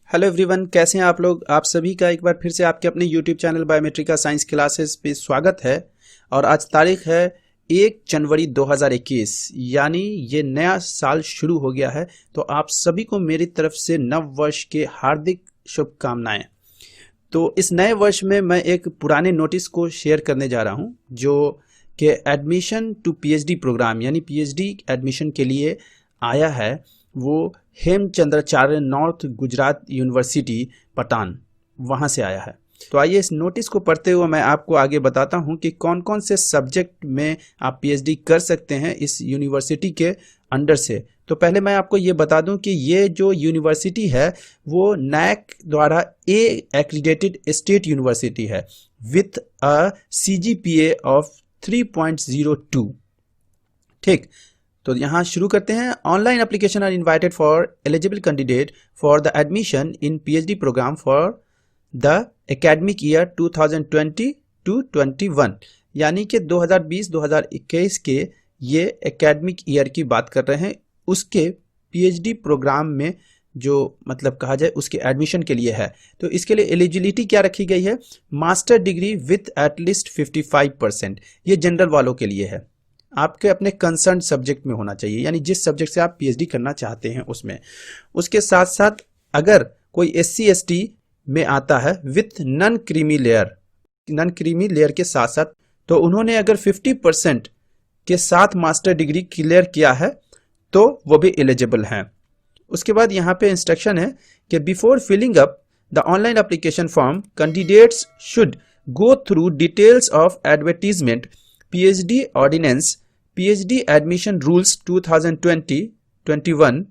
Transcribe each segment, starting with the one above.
Hello everyone, कैसे हैं आप लोग। आप सभी का एक बार फिर से आपके अपने यूट्यूब चैनल बायोमेट्रिका साइंस क्लासेस पे स्वागत है। और आज तारीख है 1 जनवरी 2021, यानी ये नया साल शुरू हो गया है। तो आप सभी को मेरी तरफ से नव वर्ष के हार्दिक शुभकामनाएं। तो इस नए वर्ष में मैं एक पुराने नोटिस को शेयर करने जा रहा हूं, जो कि एडमिशन टू पीएचडी प्रोग्राम यानी पीएचडी एडमिशन के लिए आया है। वो हेमचंद्राचार्य नॉर्थ गुजरात यूनिवर्सिटी पटान, वहाँ से आया है। तो आइए इस नोटिस को पढ़ते हुए मैं आपको आगे बताता हूँ कि कौन कौन से सब्जेक्ट में आप पीएचडी कर सकते हैं इस यूनिवर्सिटी के अंडर से। तो पहले मैं आपको ये बता दूं कि ये जो यूनिवर्सिटी है वो नैक द्वारा ए एक्रीडेटेड स्टेट यूनिवर्सिटी है विथ अ सीजीपीए ऑफ 3.02। ठीक, तो यहाँ शुरू करते हैं। Online application are invited for eligible candidate for the admission in PhD programme for the academic year 2020 to 21, यानी कि 2020-2021 के ये एकेडमिक ईयर की बात कर रहे हैं। उसके पीएचडी प्रोग्राम में जो मतलब कहा जाए उसके एडमिशन के लिए है। तो इसके लिए एलिजिबिलिटी क्या रखी गई है? Master degree with at least 55%। ये जनरल वालों के लिए है। आपके अपने कंसर्न सब्जेक्ट में होना चाहिए, यानी जिस सब्जेक्ट से आप पीएचडी करना चाहते हैं उसमें। उसके साथ साथ अगर कोई एससी एसटी में आता है विथ नॉन क्रीमी लेयर के साथ साथ, तो उन्होंने अगर 50% के साथ मास्टर डिग्री क्लियर किया है तो वो भी एलिजिबल हैं। उसके बाद यहाँ पे इंस्ट्रक्शन है कि before filling up the online application form candidates should go through details of advertisement, PhD Ordinance, PhD Admission Rules 2020-21,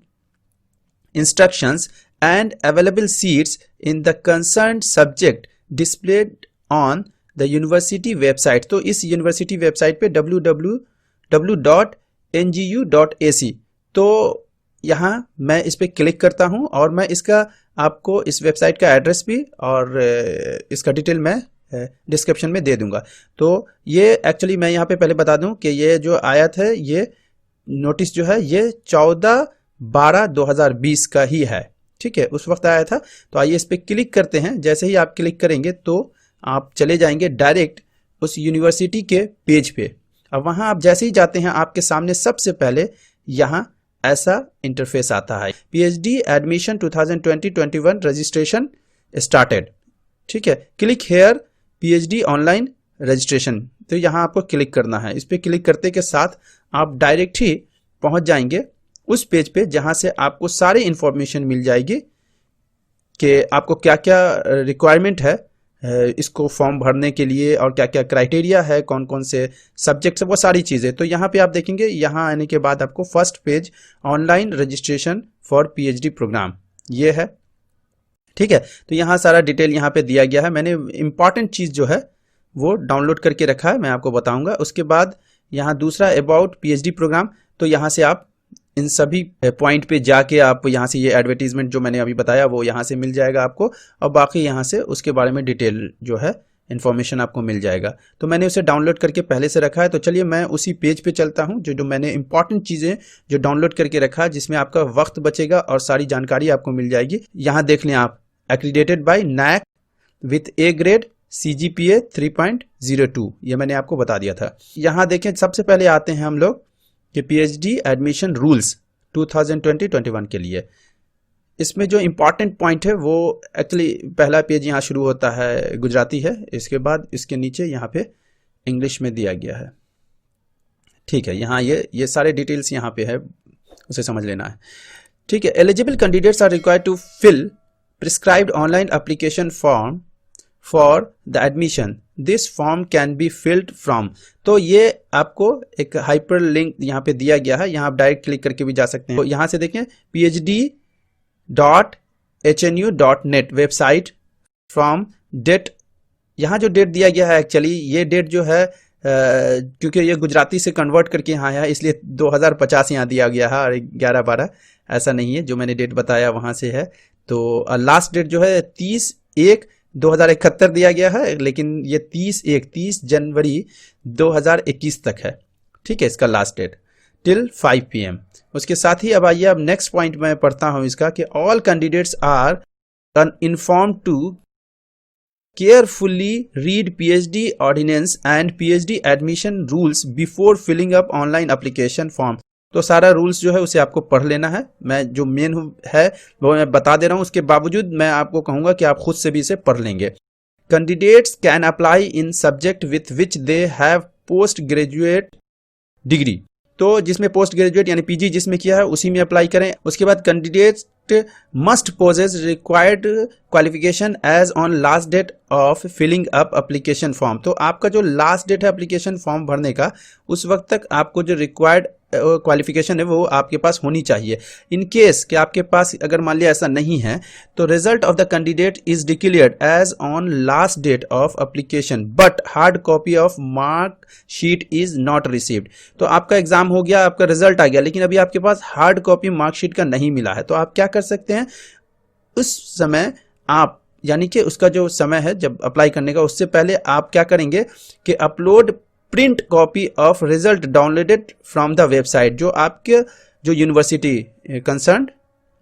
instructions and available seats in the concerned subject displayed on the university website। तो इस university website पे www.ngu.ac, तो यहाँ मैं इस पर click करता हूँ और मैं इसका आपको इस वेबसाइट का एड्रेस भी और इसका डिटेल मैं डिस्क्रिप्शन में दे दूंगा। तो ये एक्चुअली मैं यहाँ पे पहले बता दूं कि ये जो आयत है, ये नोटिस जो है ये 14/12/2020 का ही है। ठीक है, उस वक्त आया था। तो आइए इस पर क्लिक करते हैं। जैसे ही आप क्लिक करेंगे तो आप चले जाएंगे डायरेक्ट उस यूनिवर्सिटी के पेज पे। अब वहाँ आप जैसे ही जाते हैं आपके सामने सबसे पहले यहाँ ऐसा इंटरफेस आता है, पीएचडी एडमिशन 2020-21 रजिस्ट्रेशन स्टार्टेड। ठीक है, click here PhD online registration. तो यहाँ आपको क्लिक करना है। इस पर क्लिक करते के साथ आप डायरेक्ट ही पहुँच जाएंगे उस पेज पे जहाँ से आपको सारी इंफॉर्मेशन मिल जाएगी कि आपको क्या क्या रिक्वायरमेंट है इसको फॉर्म भरने के लिए और क्या क्या क्राइटेरिया है, कौन कौन से सब्जेक्ट्स है, वो सारी चीज़ें। तो यहाँ पे आप देखेंगे, यहाँ आने के बाद आपको first page online registration for PhD programme ये है। ठीक है, तो यहाँ सारा डिटेल यहाँ पे दिया गया है। मैंने इंपॉर्टेंट चीज़ जो है वो डाउनलोड करके रखा है, मैं आपको बताऊंगा। उसके बाद यहाँ दूसरा अबाउट पीएचडी प्रोग्राम, तो यहाँ से आप इन सभी पॉइंट पे जाके आप यहाँ से ये एडवर्टीजमेंट जो मैंने अभी बताया वो यहाँ से मिल जाएगा आपको, और बाकी यहाँ से उसके बारे में डिटेल जो है इन्फॉर्मेशन आपको मिल जाएगा। तो मैंने उसे डाउनलोड करके पहले से रखा है। तो चलिए मैं उसी पेज पे चलता हूँ जो मैंने इंपॉर्टेंट चीज़ें जो डाउनलोड करके रखा है, जिसमें आपका वक्त बचेगा और सारी जानकारी आपको मिल जाएगी। यहाँ देख लें आप, accredited by NAAC with A grade CGPA 3.02, ये मैंने आपको बता दिया था। यहाँ देखें, सबसे पहले आते हैं हम लोग कि पीएचडी एडमिशन रूल्स 2020-21 के लिए। इसमें जो इम्पॉर्टेंट पॉइंट है वो एक्चुअली पहला पेज यहाँ शुरू होता है, गुजराती है। इसके बाद इसके नीचे यहाँ पे इंग्लिश में दिया गया है। ठीक है, यहाँ ये सारे डिटेल्स यहाँ पे है, उसे समझ लेना है। ठीक है, eligible candidates are required to fill prescribed online application form for the admission. This form can be filled from, तो ये आपको एक हाइपर लिंक यहाँ पे दिया गया है, यहाँ आप डायरेक्ट क्लिक करके भी जा सकते हैं। तो यहाँ से देखें phd.hnu.net वेबसाइट फ्रॉम डेट, यहाँ जो डेट दिया गया है एक्चुअली ये डेट जो है क्योंकि ये गुजराती से कन्वर्ट करके यहाँ है इसलिए 2050 यहाँ दिया गया है और 11/12 ऐसा नहीं है, जो मैंने डेट बताया वहाँ से है। तो लास्ट डेट जो है 30/1/2071 दिया गया है, लेकिन ये 30 जनवरी 2021 तक है। ठीक है, इसका लास्ट डेट टिल 5 PM। उसके साथ ही अब आइए, अब नेक्स्ट पॉइंट मैं पढ़ता हूँ इसका कि all candidates are informed to carefully read PhD ordinance and PhD admission rules before filling up online application form। तो सारा रूल्स जो है उसे आपको पढ़ लेना है। मैं जो मेन है वो मैं बता दे रहा हूँ, उसके बावजूद मैं आपको कहूँगा कि आप खुद से भी इसे पढ़ लेंगे। Candidates can apply in subject with which they have post graduate degree. तो जिसमें पोस्ट ग्रेजुएट यानी पीजी जिसमें किया है उसी में अप्लाई करें। उसके बाद candidates must possess required qualification as on last date of filling up application form. तो आपका जो लास्ट डेट है एप्लीकेशन फॉर्म भरने का, उस वक्त तक आपको जो रिक्वायर्ड क्वालिफिकेशन है वो आपके पास होनी चाहिए। इन केस कि आपके पास अगर मान लिया ऐसा नहीं है तो result of the candidate is declared as on last date of application but hard copy of mark sheet is not received. तो आपका एग्जाम हो गया, आपका रिजल्ट आ गया, लेकिन अभी आपके पास हार्ड कॉपी मार्कशीट का नहीं मिला है। तो आप क्या कर सकते हैं, उस समय आप यानी कि उसका जो समय है जब अप्लाई करने का, उससे पहले आप क्या करेंगे कि upload print copy of result downloaded from the website. जो आपके जो यूनिवर्सिटी कंसर्न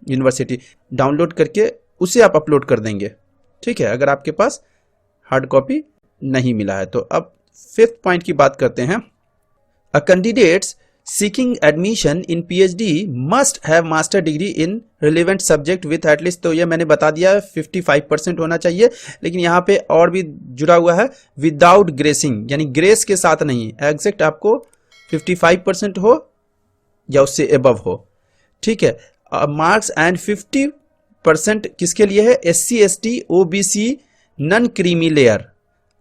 यूनिवर्सिटी डाउनलोड करके उसे आप अपलोड कर देंगे, ठीक है, अगर आपके पास हार्ड कॉपी नहीं मिला है। तो अब 5th पॉइंट की बात करते हैं। अ candidates seeking admission in PhD must have master degree in relevant subject with at least, तो ये मैंने बता दिया 55% होना चाहिए, लेकिन यहाँ पे और भी जुड़ा हुआ है विदाउट ग्रेसिंग, यानी ग्रेस के साथ नहीं, एग्जैक्ट आपको 55% हो या उससे एबव हो, ठीक है। मार्क्स एंड 50% किसके लिए है, SC ST OBC non creamy layer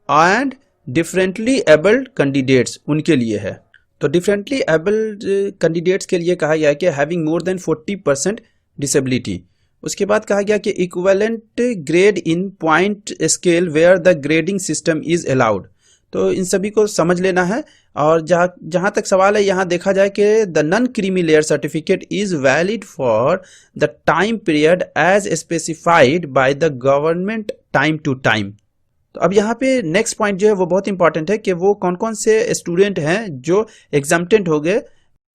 and differently abled candidates, उनके लिए है। तो डिफरेंटली एबल्ड कैंडिडेट्स के लिए कहा गया कि हैविंग मोर देन 40% डिसेबिलिटी। उसके बाद कहा गया कि equivalent grade in point scale where the grading system is allowed. तो इन सभी को समझ लेना है। और जहाँ तक सवाल है यहाँ देखा जाए कि the non creamy layer certificate is valid for the time period as specified by the government time to time. तो अब यहाँ पे नेक्स्ट पॉइंट जो है वो बहुत इंपॉर्टेंट है कि वो कौन कौन से स्टूडेंट हैं जो एग्जाम्प्टेड हो गए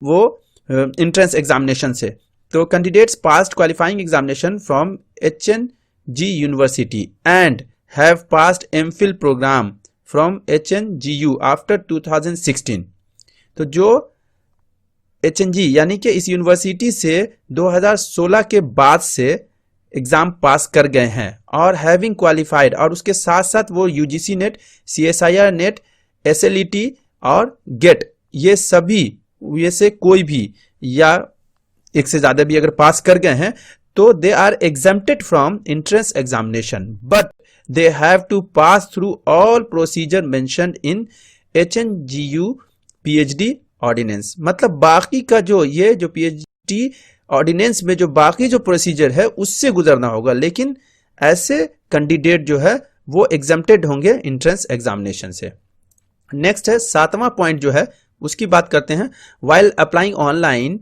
वो एंट्रेंस एग्जामिनेशन से। तो candidates passed qualifying examination from HNG university and have passed MPhil programme from HNGU after 2016। तो जो HNG यानी कि इस यूनिवर्सिटी से 2016 के बाद से एग्जाम पास कर गए हैं और हैविंग क्वालिफाइड, और उसके साथ साथ वो UGC net, CSIR net, SLET और गेट, ये सभी ये से कोई भी या एक से ज्यादा भी अगर पास कर गए हैं तो they are exempted from entrance examination but they have to pass through all procedure mentioned in HNGU PhD ordinance. मतलब बाकी का जो ये जो PhD ऑर्डिनेंस में जो बाकी जो प्रोसीजर है उससे गुजरना होगा, लेकिन ऐसे कैंडिडेट जो है वो एग्जेम्प्टेड होंगे एंट्रेंस एग्जामिनेशन से। नेक्स्ट है 7वां पॉइंट जो है उसकी बात करते हैं। While applying online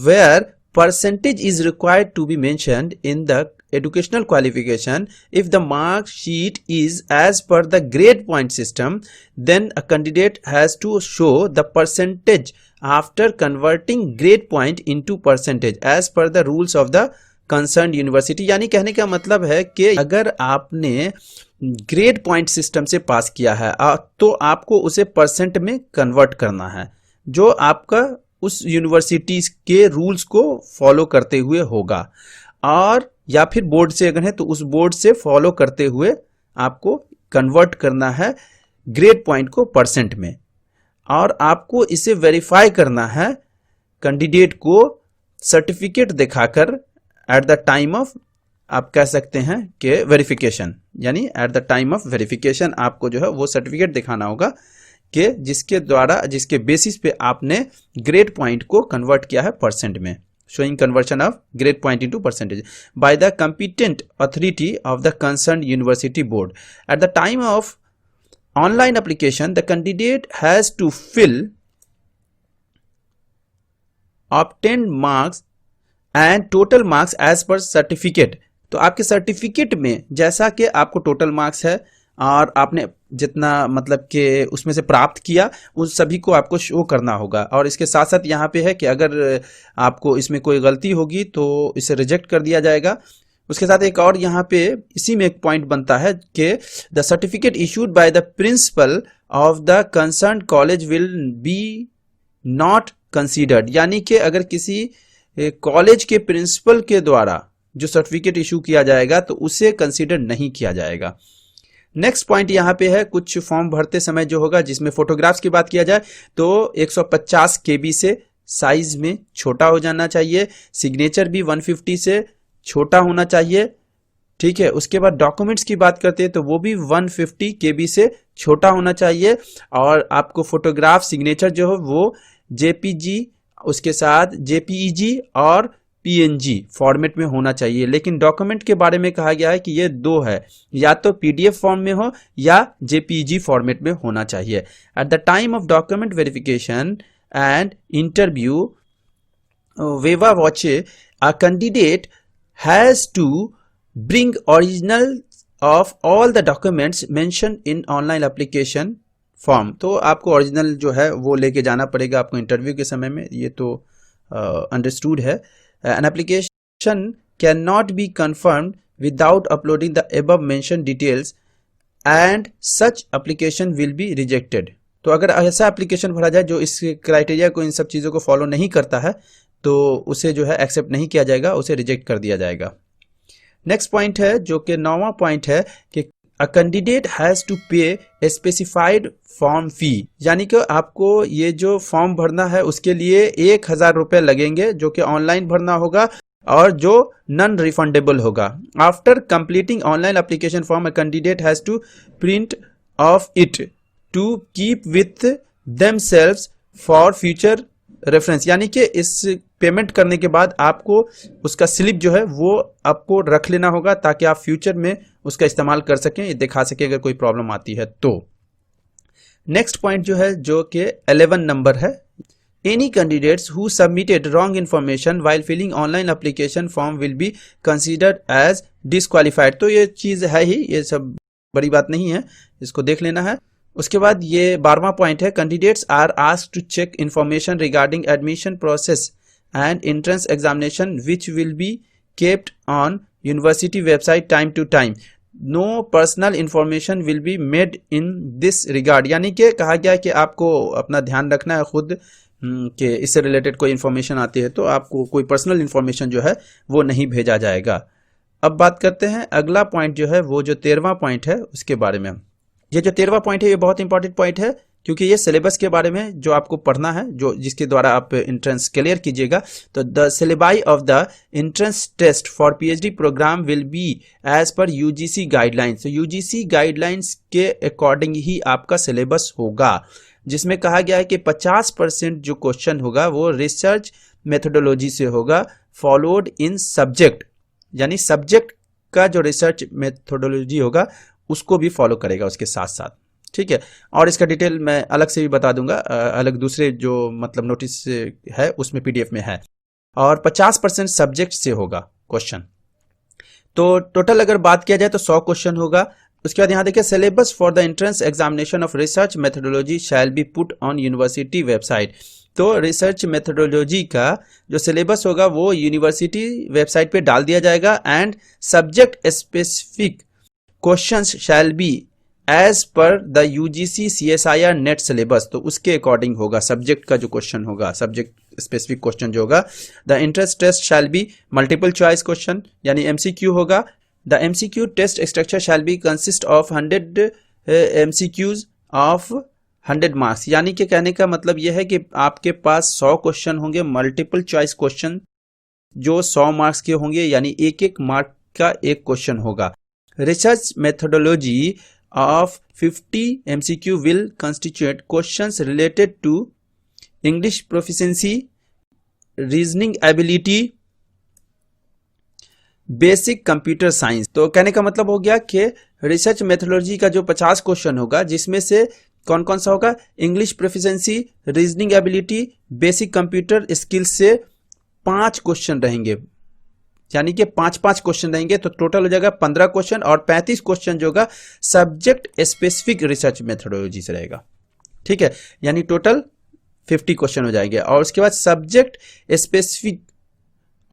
where percentage is required to be mentioned in the educational qualification if the mark sheet is as per the grade point system, then a candidate has to show the percentage after converting grade point into percentage as per the rules of the concerned university। यानी कहने का मतलब है कि अगर आपने grade point system से पास किया है तो आपको उसे परसेंट में कन्वर्ट करना है, जो आपका उस यूनिवर्सिटी के रूल्स को फॉलो करते हुए होगा, और या फिर बोर्ड से अगर है तो उस बोर्ड से फॉलो करते हुए आपको कन्वर्ट करना है ग्रेड पॉइंट को परसेंट में, और आपको इसे वेरीफाई करना है कैंडिडेट को सर्टिफिकेट दिखाकर एट द टाइम ऑफ, आप कह सकते हैं कि वेरिफिकेशन, यानी eight the time of verification आपको जो है वो सर्टिफिकेट दिखाना होगा कि जिसके द्वारा जिसके बेसिस पे आपने ग्रेड पॉइंट को कन्वर्ट किया है परसेंट में, showing conversion of grade point into percentage by the competent authority of the concerned university board. At the time of online application, the candidate has to fill obtained marks and total marks as per certificate। तो आपके certificate में जैसा कि आपको total marks है और आपने जितना मतलब कि उसमें से प्राप्त किया उन सभी को आपको शो करना होगा। और इसके साथ साथ यहाँ पे है कि अगर आपको इसमें कोई गलती होगी तो इसे रिजेक्ट कर दिया जाएगा, उसके साथ एक और यहाँ पे इसी में एक पॉइंट बनता है कि the certificate issued by the principle of the concern college will be not considered, यानी कि अगर किसी कॉलेज के प्रिंसिपल के द्वारा जो सर्टिफिकेट इशू किया जाएगा तो उसे कंसीडर नहीं किया जाएगा। नेक्स्ट पॉइंट यहाँ पे है कुछ फॉर्म भरते समय जो होगा, जिसमें फोटोग्राफ्स की बात किया जाए तो 150 KB से साइज में छोटा हो जाना चाहिए, सिग्नेचर भी 150 से छोटा होना चाहिए, ठीक है। उसके बाद डॉक्यूमेंट्स की बात करते हैं तो वो भी 150 KB से छोटा होना चाहिए, और आपको फोटोग्राफ सिग्नेचर जो है वो JPG, उसके साथ JPEG और PNG फॉर्मेट में होना चाहिए। लेकिन डॉक्यूमेंट के बारे में कहा गया है कि ये दो है, या तो PDF फॉर्म में हो या JPEG फॉर्मेट में होना चाहिए। At the time of document verification and interview viva voce a candidate has to bring original of all the documents mentioned in online application form। तो आपको ओरिजिनल जो है वो लेके जाना पड़ेगा आपको इंटरव्यू के समय में, ये तो अंडरस्टूड है। An application cannot be confirmed without uploading the above mentioned details and such application will be rejected। तो अगर ऐसा एप्लीकेशन भरा जाए जो इस क्राइटेरिया को, इन सब चीज़ों को फॉलो नहीं करता है, तो उसे जो है एक्सेप्ट नहीं किया जाएगा, उसे रिजेक्ट कर दिया जाएगा। नेक्स्ट पॉइंट है जो कि 9वां पॉइंट है कि अ कैंडिडेट हैज टू पे ए स्पेसिफाइड फॉर्म फी, यानी कि आपको ये जो फॉर्म भरना है उसके लिए 1000 रुपये लगेंगे, जो कि ऑनलाइन भरना होगा और जो नॉन रिफंडेबल होगा। After completing online application form a candidate has to print of it to keep with themselves for future reference, यानी कि इस पेमेंट करने के बाद आपको उसका स्लिप जो है वो आपको रख लेना होगा ताकि आप फ्यूचर में उसका इस्तेमाल कर सकें, ये दिखा सकें अगर कोई प्रॉब्लम आती है तो। नेक्स्ट पॉइंट जो है जो कि 11 नंबर है, any candidates who submitted wrong information while filling online application form will be considered as disqualified. तो ये चीज़ है ही, ये सब बड़ी बात नहीं है, इसको देख लेना है। उसके बाद ये 12वां पॉइंट है, candidates are asked to check information regarding admission process and entrance examination which will be kept on university website time to time। No personal information will be made in this regard, यानी कि कहा गया है कि आपको अपना ध्यान रखना है खुद कि इससे रिलेटेड कोई इन्फॉर्मेशन आती है तो आपको कोई पर्सनल इन्फॉर्मेशन जो है वो नहीं भेजा जाएगा। अब बात करते हैं अगला पॉइंट जो है वो जो 13वां पॉइंट है उसके बारे में। ये जो 13वां पॉइंट है ये बहुत इंपॉर्टेंट पॉइंट है, क्योंकि ये सिलेबस के बारे में जो आपको पढ़ना है, जो जिसके द्वारा आप एंट्रेंस क्लियर कीजिएगा। तो the syllabi of the entrance test for PhD program will be as per UGC guidelines. तो UGC गाइडलाइंस के अकॉर्डिंग ही आपका सिलेबस होगा, जिसमें कहा गया है कि 50% जो क्वेश्चन होगा वो रिसर्च मेथोडोलॉजी से होगा, फॉलोड इन सब्जेक्ट, यानी सब्जेक्ट का जो रिसर्च मेथोडोलॉजी होगा उसको भी फॉलो करेगा उसके साथ साथ, ठीक है। और इसका डिटेल मैं अलग से भी बता दूंगा, अलग दूसरे जो मतलब नोटिस है उसमें PDF में है। और 50% सब्जेक्ट से होगा क्वेश्चन। तो टोटल अगर बात किया जाए तो 100 क्वेश्चन होगा। उसके बाद यहाँ देखिए, syllabus for the entrance examination of research methodology shall be put on university website. तो रिसर्च मेथोडोलॉजी का जो सिलेबस होगा वो यूनिवर्सिटी वेबसाइट पे डाल दिया जाएगा। And subject specific questions shall be as per the UGC CSIR NET syllabus. तो उसके अकॉर्डिंग होगा सब्जेक्ट का जो क्वेश्चन होगा, सब्जेक्ट स्पेसिफिक क्वेश्चन जो होगा। The entrance test shall be multiple choice question, यानी MCQ होगा। The MCQ test structure shall be consist of 100 MCQs of 100 marks, यानी कि कहने का मतलब यह है कि आपके पास 100 क्वेश्चन होंगे मल्टीपल चॉइस क्वेश्चन जो 100 मार्क्स के होंगे, यानी एक मार्क का एक क्वेश्चन होगा। Research methodology of 50 MCQ will constitute questions related to English proficiency, reasoning ability, basic computer science। तो कहने का मतलब हो गया कि रिसर्च मेथोडोलॉजी का जो 50 क्वेश्चन होगा, जिसमें से कौन कौन सा होगा, English proficiency, reasoning ability, basic computer skills से 5 क्वेश्चन रहेंगे, यानी कि 5-5 क्वेश्चन रहेंगे। तो टोटल हो जाएगा 15 क्वेश्चन, और 35 क्वेश्चन जो होगा सब्जेक्ट स्पेसिफिक रिसर्च मेथोडोलॉजी से रहेगा, ठीक है। यानी टोटल 50 क्वेश्चन हो जाएंगे। और उसके बाद subject specific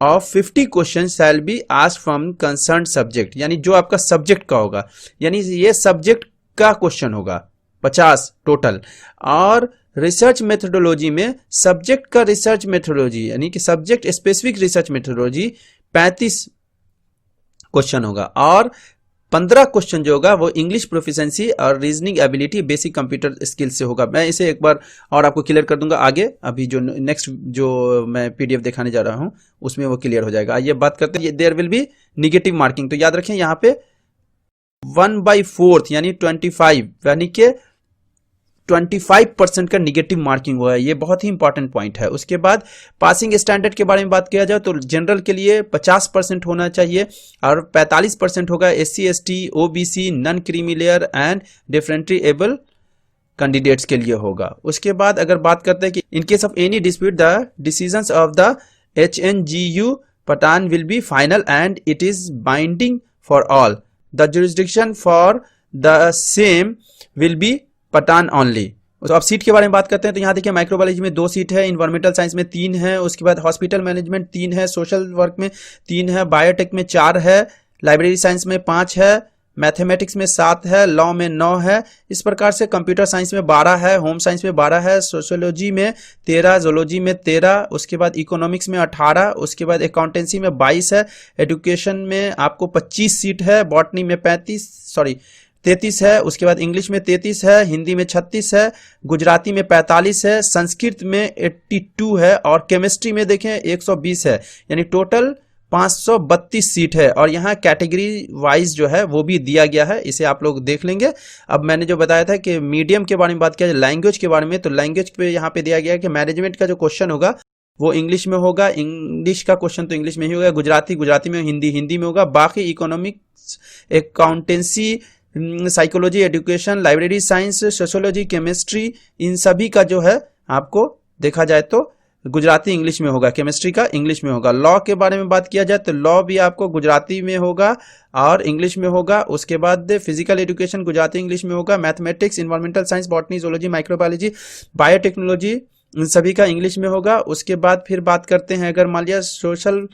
of 50 question shall be asked from concern subject, यानी जो आपका सब्जेक्ट का होगा, यानी ये सब्जेक्ट का क्वेश्चन होगा 50 टोटल। और रिसर्च मेथोडोलॉजी में सब्जेक्ट का रिसर्च मेथोडोलॉजी यानी कि subject specific research methodology 35 question होगा। और 15 क्वेश्चन जो होगा वो इंग्लिश प्रोफिशिएंसी और reasoning ability basic computer skill से होगा। मैं इसे एक बार और आपको क्लियर कर दूंगा आगे, अभी जो नेक्स्ट जो मैं पीडीएफ दिखाने जा रहा हूं उसमें वो क्लियर हो जाएगा। आइए बात करते हैं, there will be negative marking. तो याद रखें यहाँ पे 1/4 यानी 25 यानी कि 25% का निगेटिव मार्किंग हुआ है, ये बहुत ही इंपॉर्टेंट पॉइंट है। उसके बाद पासिंग स्टैंडर्ड के बारे में बात किया जाए तो जनरल के लिए 50% होना चाहिए और 45% होगा SC ST OBC non creamy layer and differently able candidates के लिए होगा। उसके बाद अगर बात करते हैं कि in case of any dispute the decisions of the HNGU Patan will be final and it is binding for all the jurisdiction for the same will be Patan only. तो अब सीट के बारे में बात करते हैं तो यहाँ देखिए माइक्रोबायोलॉजी में 2 सीट है, इन्वायरमेंटल साइंस में 3 है, उसके बाद हॉस्पिटल मैनेजमेंट 3 है, सोशल वर्क में 3 है, बायोटेक में 4 है, लाइब्रेरी साइंस में 5 है, मैथमेटिक्स में 7 है, लॉ में 9 है। इस प्रकार से कंप्यूटर साइंस में 12 है, होम साइंस में 12 है, सोशियोलॉजी में 13, जोलॉजी में 13, उसके बाद इकोनॉमिक्स में 18, उसके बाद अकाउंटेंसी में 22 है, एजुकेशन में आपको 25 सीट है, बॉटनी में 33 है, उसके बाद इंग्लिश में 33 है, हिंदी में 36 है, गुजराती में 45 है, संस्कृत में 82 है और केमिस्ट्री में देखें 120 है, यानी टोटल 532 सीट है। और यहाँ कैटेगरी वाइज जो है वो भी दिया गया है, इसे आप लोग देख लेंगे। अब मैंने जो बताया था कि मीडियम के बारे में बात किया जाए, लैंग्वेज के बारे में, तो लैंग्वेज पे यहाँ पे दिया गया है कि मैनेजमेंट का जो क्वेश्चन होगा वो इंग्लिश में होगा, इंग्लिश का क्वेश्चन तो इंग्लिश में ही होगा, गुजराती में, हिंदी में होगा, बाकी economics, accountancy, psychology, education, library science, sociology, chemistry, इन सभी का जो है आपको देखा जाए तो गुजराती इंग्लिश में होगा, केमिस्ट्री का इंग्लिश में होगा। लॉ के बारे में बात किया जाए तो लॉ भी आपको गुजराती में होगा और इंग्लिश में होगा। उसके बाद फिजिकल एजुकेशन गुजराती इंग्लिश में होगा, mathematics, environmental science, botany, zoology, microbiology, biotechnology इन सभी का इंग्लिश में होगा। उसके बाद फिर बात करते हैं अगर मान लिया सोशल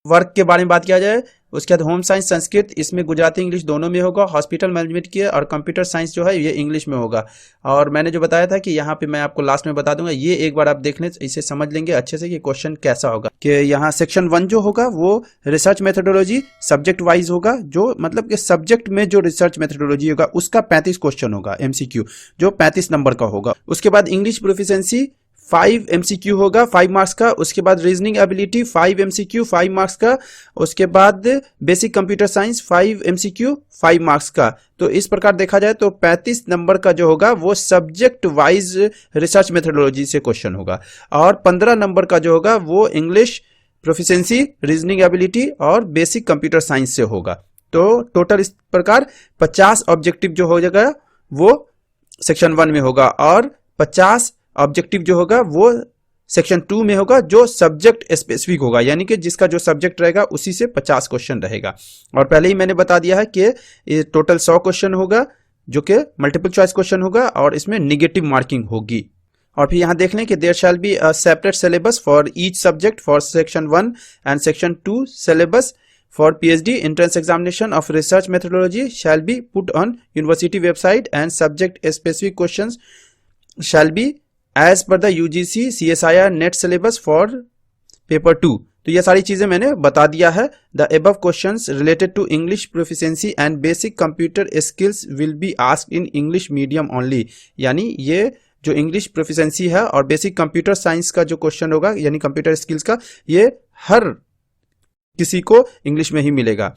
वर्क के बारे में बात किया जाए, उसके बाद होम साइंस, संस्कृत, इसमें गुजराती इंग्लिश दोनों में होगा, हॉस्पिटल मैनेजमेंट की और कंप्यूटर साइंस जो है ये इंग्लिश में होगा। और मैंने जो बताया था कि यहाँ पे मैं आपको लास्ट में बता दूंगा, ये एक बार आप देख लें, इसे समझ लेंगे अच्छे से कि क्वेश्चन कैसा होगा। कि यहाँ सेक्शन 1 जो होगा वो रिसर्च मेथोडोलॉजी सब्जेक्ट वाइज होगा, जो मतलब कि सब्जेक्ट में जो रिसर्च मेथोडोलॉजी होगा उसका 35 क्वेश्चन होगा MCQ, जो 35 नंबर का होगा। उसके बाद इंग्लिश प्रोफिशिएंसी 5 MCQ होगा 5 मार्क्स का। उसके बाद रीजनिंग एबिलिटी 5 MCQ 5 मार्क्स का। उसके बाद basic computer science 5 MCQ 5 marks का। तो इस प्रकार देखा जाए तो 35 नंबर का जो होगा वो सब्जेक्ट वाइज रिसर्च मेथोडोलॉजी से क्वेश्चन होगा, और 15 नंबर का जो होगा वो इंग्लिश प्रोफिशिएंसी, रीजनिंग एबिलिटी और बेसिक कंप्यूटर साइंस से होगा। तो टोटल इस प्रकार 50 ऑब्जेक्टिव जो हो जाएगा वो सेक्शन 1 में होगा, और 50 ऑब्जेक्टिव जो होगा वो सेक्शन 2 में होगा, जो सब्जेक्ट स्पेसिफिक होगा, यानी कि जिसका जो सब्जेक्ट रहेगा उसी से 50 क्वेश्चन रहेगा। और पहले ही मैंने बता दिया है कि ये टोटल 100 क्वेश्चन होगा जो कि मल्टीपल चॉइस क्वेश्चन होगा और इसमें निगेटिव मार्किंग होगी। और फिर यहाँ देख लें कि there shall be a separate syllabus for each subject for section 1 and section 2 syllabus for PhD entrance examination of research methodology shall be put on university website and subject specific questions shall be as per the UGC CSIR net syllabus for paper 2। तो ये सारी चीजें मैंने बता दिया है। The above questions related to English proficiency and basic computer skills will be asked in English medium only। यानी ये जो इंग्लिश प्रोफिशिएंसी है और बेसिक कंप्यूटर साइंस का जो क्वेश्चन होगा यानी कंप्यूटर स्किल्स का, ये हर किसी को इंग्लिश में ही मिलेगा।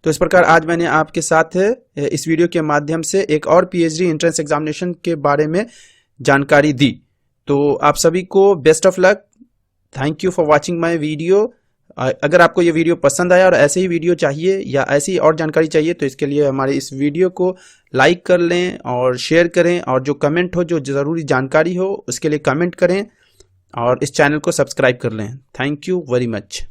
तो इस प्रकार आज मैंने आपके साथ इस वीडियो के माध्यम से एक और PhD एंट्रेंस एग्जामिनेशन के बारे में जानकारी दी। तो आप सभी को best of luck. Thank you for watching my video. अगर आपको ये वीडियो पसंद आया और ऐसे ही वीडियो चाहिए या ऐसी और जानकारी चाहिए तो इसके लिए हमारे इस वीडियो को लाइक कर लें और शेयर करें, और जो कमेंट हो, जो ज़रूरी जानकारी हो उसके लिए कमेंट करें, और इस चैनल को सब्सक्राइब कर लें। Thank you very much.